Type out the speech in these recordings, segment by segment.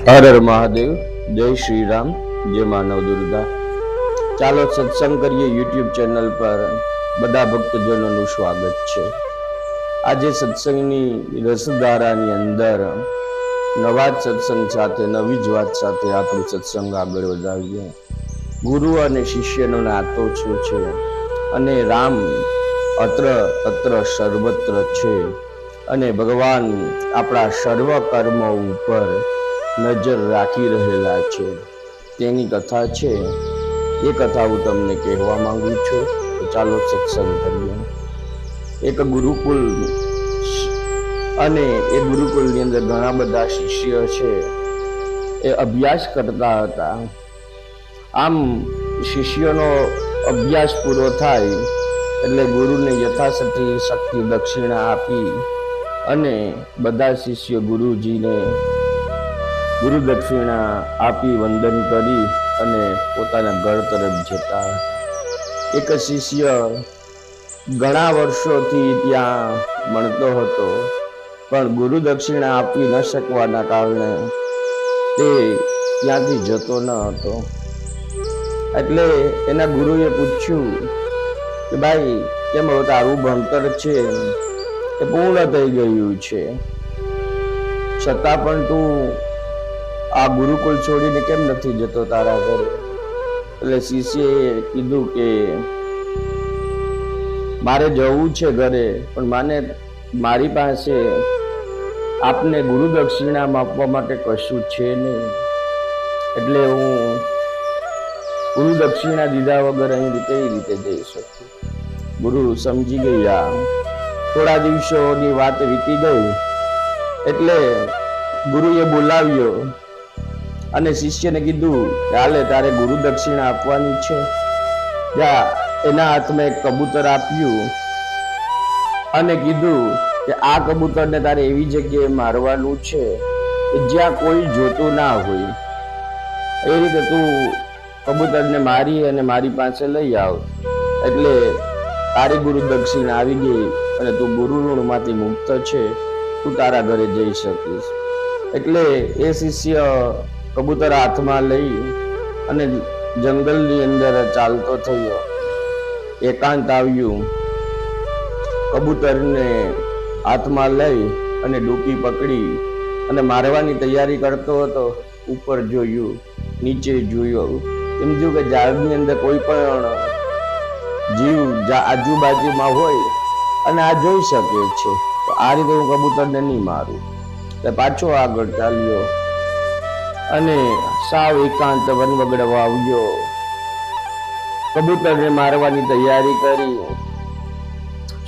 હર હર મહાદેવ, જય શ્રી રામ, જય માનવ દુર્ગા। ચાલો સત્સંગ કરીએ યુટ્યુબ ચેનલ પર બધા ભક્તજનોનું સ્વાગત છે। આજે સત્સંગની રસધારાની અંદર નવા જ સત્સંગ સાથે, નવી જ વાત સાથે આપણું સત્સંગ આગળ વધારીએ। ગુરુ અને શિષ્યનો નાતો શું છે અને રામ અત્ર તત્ર સર્વત્ર છે અને ભગવાન આપણા સર્વ કર્મો ઉપર નજર રાખી રહેલા છે, તેની કથા છે। એ કથા હું તમને કહેવા માંગુ છું, તો ચાલો સત્સંગ કરીએ। એક ગુરુકુલ અને એ ગુરુકુલની અંદર ઘણા બધા શિષ્ય છે, એ અભ્યાસ કરતા હતા। આમ શિષ્યનો અભ્યાસ પૂરો થાય એટલે ગુરુને યથાશક્તિ દક્ષિણા આપી અને બધા શિષ્ય ગુરુજીને ગુરુ દક્ષિણા આપી વંદન કરી અને પોતાના ઘર તરફ જતા। એક શિષ્ય ઘણા વર્ષોથી ત્યાં ભણતો હતો, પણ ગુરુ દક્ષિણા આપી ન શકવાના કારણે તે ત્યાંથી જતો ન હતો। એટલે એના ગુરુએ પૂછ્યું કે ભાઈ, કેમ હવે તારું ભણતર છે એ પૂર્ણ થઈ ગયું છે, છતાં પણ તું આ ગુરુકુળ છોડીને કેમ નથી જતો તારા ઘરે? એટલે શિષ્યએ કીધું કે મારે જવું છે ઘરે, પણ મારી પાસે આપને ગુરુ દક્ષિણા આપવા માટે કશું છે નહીં, એટલે હું ગુરુ દક્ષિણા દીધા વગર અહીં કઈ રીતે જઈ શકું? ગુરુ સમજી ગયા। થોડા દિવસોની વાત વીતી ગઈ એટલે ગુરુએ બોલાવ્યો અને શિષ્યને કીધું કે હાલે, તારે ગુરુ દક્ષિણા આપવાની છે। ત્યાં એના હાથમાં એક કબૂતર આપ્યું અને કીધું કે આ કબૂતરને તારે એવી જગ્યાએ મારવાનું છે કે જ્યાં કોઈ જોતું ના હોય, એ રીતે તું કબૂતરને મારી અને મારી પાસે લઈ આવ, એટલે તારી ગુરુ દક્ષિણા આવી ગઈ અને તું ગુરુ ઋણમાંથી મુક્ત છે, તું તારા ઘરે જઈ શકીશ। એટલે એ શિષ્ય કબૂતર હાથમાં લઈ અને જંગલની અંદર ચાલતો થયો। એકાંત આવ્યું, કબૂતરને હાથમાં લઈ અને ડૂકી પકડી અને મારવાની તૈયારી કરતો હતો। ઉપર જોયું, નીચે જોયું, સમજ્યું કે ઝાડની અંદર કોઈ પણ જીવ આજુબાજુમાં હોય અને આ જોઈ શકે છે, તો આ રીતે હું કબૂતરને નહીં મારું। પાછો આગળ ચાલ્યો અને સાવ એકાંત વનવગડવા આવ્યો, કબૂતરને મારવાની તૈયારી કરી,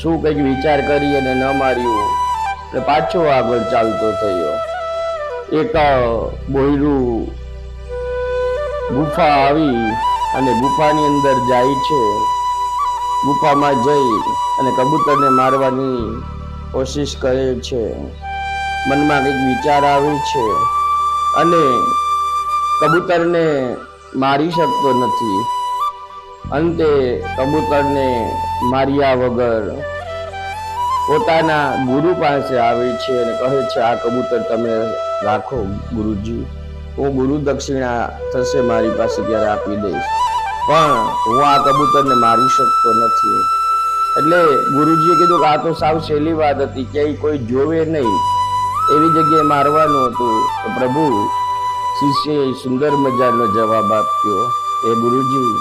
શું કંઈક વિચાર કરી અને ન માર્યું, એટલે પાછો આગળ ચાલતો થયો। એક બોયરું ગુફા આવી અને ગુફાની અંદર જાય છે। ગુફામાં જઈ અને કબૂતરને મારવાની કોશિશ કરે છે, મનમાં કંઈક વિચાર આવે છે અને કબૂતરને મારી શકતો નથી। અંતે કબૂતરને માર્યા વગર પોતાના ગુરુ પાસે આવે છે અને કહે છે, આ કબૂતર તમે રાખો ગુરુજી, હું ગુરુ દક્ષિણા થશે મારી પાસે ત્યારે આપી દઈશ, પણ હું આ કબૂતરને મારી શકતો નથી। એટલે ગુરુજીએ કીધું કે આ તો સાવ સહેલી વાત હતી, ક્યાંય કોઈ જોવે નહીં એવી જગ્યાએ મારવાનું હતું। તો પ્રભુ શિષ્યએ સુંદર મજાનો જવાબ આપ્યો, એ ગુરુજી,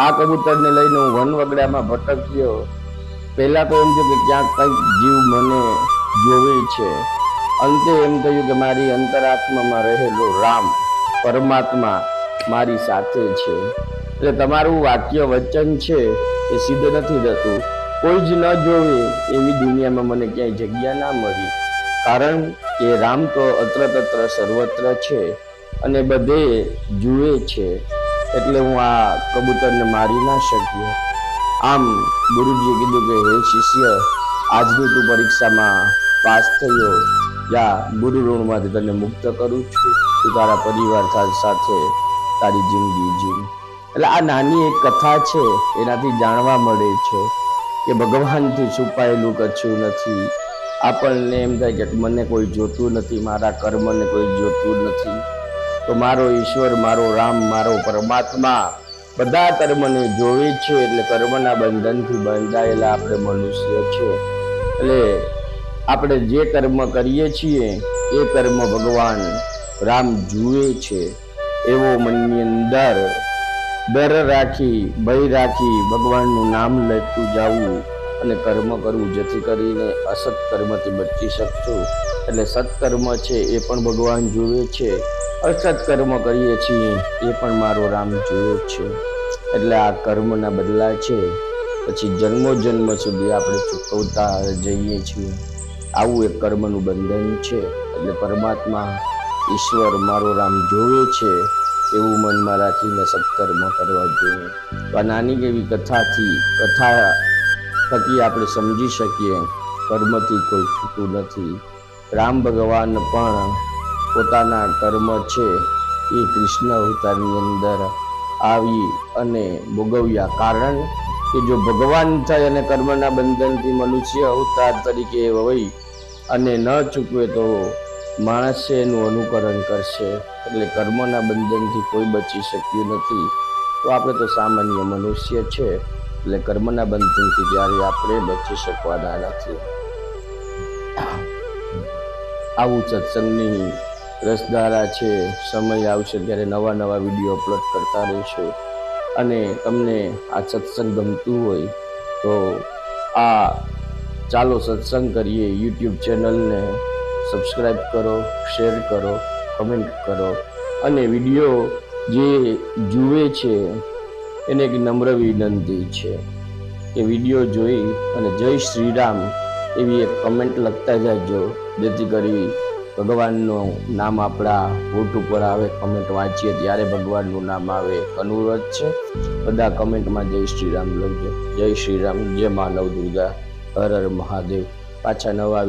આ કબૂતરને લઈને હું વનવગડામાં ભટક્યો, પહેલા તો એમ થયું કે ક્યાંક કંઈક જીવ મને જોવે છે, અંતે એમ થયું કે મારી અંતરાત્મામાં રહેલો રામ પરમાત્મા મારી સાથે છે। એટલે તમારું વાક્ય વચન છે એ સિદ્ધ નથી થતું, કોઈ જ ન જોવે એવી દુનિયામાં મને ક્યાંય જગ્યા ના મળી, કારણ કે રામ તો અત્ર તત્ર સર્વત્ર છે અને બધે જુએ છે, એટલે હું આ કબૂતરને મારી ના શક્યો। આમ ગુરુજીએ કીધું કે હે શિષ્ય, આજની તું પરીક્ષામાં પાસ થયો, યા ગુરુ ઋણમાંથી તને મુક્ત કરું છું, તું તારા પરિવાર સાથે તારી જિંદગી જીવ। એટલે આ નાની એક કથા છે, એનાથી જાણવા મળે છે કે ભગવાનથી છુપાયેલું કશું નથી, આપણને એમ થાય કે મને કોઈ જોતું નથી, મારા કર્મને કોઈ જોતું નથી, તો મારો ઈશ્વર, મારો રામ, મારો પરમાત્મા બધા કર્મને જોવે છે. એટલે કર્મના બંધનથી બંધાયેલા આપણે મનુષ્ય છે. એટલે આપણે જે કર્મ કરીએ છીએ એ કર્મ ભગવાન રામ જુએ છે. એવો મનની અંદર ડર રાખી, ભય રાખી ભગવાનનું નામ લેતું જવું અને કર્મ કરવું, જેથી કરીને અસત કર્મથી બચી શકશું. એટલે સત્કર્મ છે એ પણ ભગવાન જુએ છે, અસત કર્મ કરીએ છીએ એ પણ મારો રામ જુએ છે. એટલે આ કર્મના બદલા છે, પછી જન્મો જન્મ સુધી આપણે ચૂકવતા જઈએ છીએ. આવું એક કર્મનું બંધન છે. એટલે પરમાત્મા, ઈશ્વર, મારો રામ જોવે છે એવું મનમાં રાખીને સત્કર્મ કરવા જોઈએ. તો આ નાની એવી કથા થકી આપણે સમજી શકીએ કર્મથી કોઈ છૂટું નથી. રામ ભગવાન પણ પોતાના કર્મ છે એ કૃષ્ણ અવતારની અંદર આવી અને ભોગવ્યા. કારણ કે જો ભગવાન થાય અને કર્મના બંધનથી મનુષ્ય અવતાર તરીકે હોય અને ન ચૂકવે તો માણસ એનું અનુકરણ કરશે. એટલે કર્મના બંધનથી કોઈ બચી શક્યું નથી. તો આપણે તો સામાન્ય મનુષ્ય છે, એટલે કર્મના બંધનથી ક્યારે આપણે બચી શકવાના નથી. આવું સત્સંગની રસધારા છે. સમય આવશે ત્યારે નવા નવા વિડીયો અપલોડ કરતા રહીશું. અને તમને આ સત્સંગ ગમતું હોય તો આ ચાલો સત્સંગ કરીએ યુટ્યુબ ચેનલને સબસ્ક્રાઈબ કરો, શેર કરો, કમેન્ટ કરો. અને વિડીયો જે જુએ છે એને એક નમ્ર વિનંતી છે કે વિડીયો જોઈ અને જય શ્રી રામ એવી એક કમેન્ટ લખતા જાજો, જેથી કરી ભગવાનનું નામ આપણા હોઠ ઉપર આવે. કમેન્ટ વાંચીએ ત્યારે ભગવાનનું નામ આવે. અનુરોધ છે, બધા કમેન્ટમાં જય શ્રી રામ લખજો. જય શ્રી રામ, જય મા નવદુર્ગા, હર હર મહાદેવ. પાછા નવા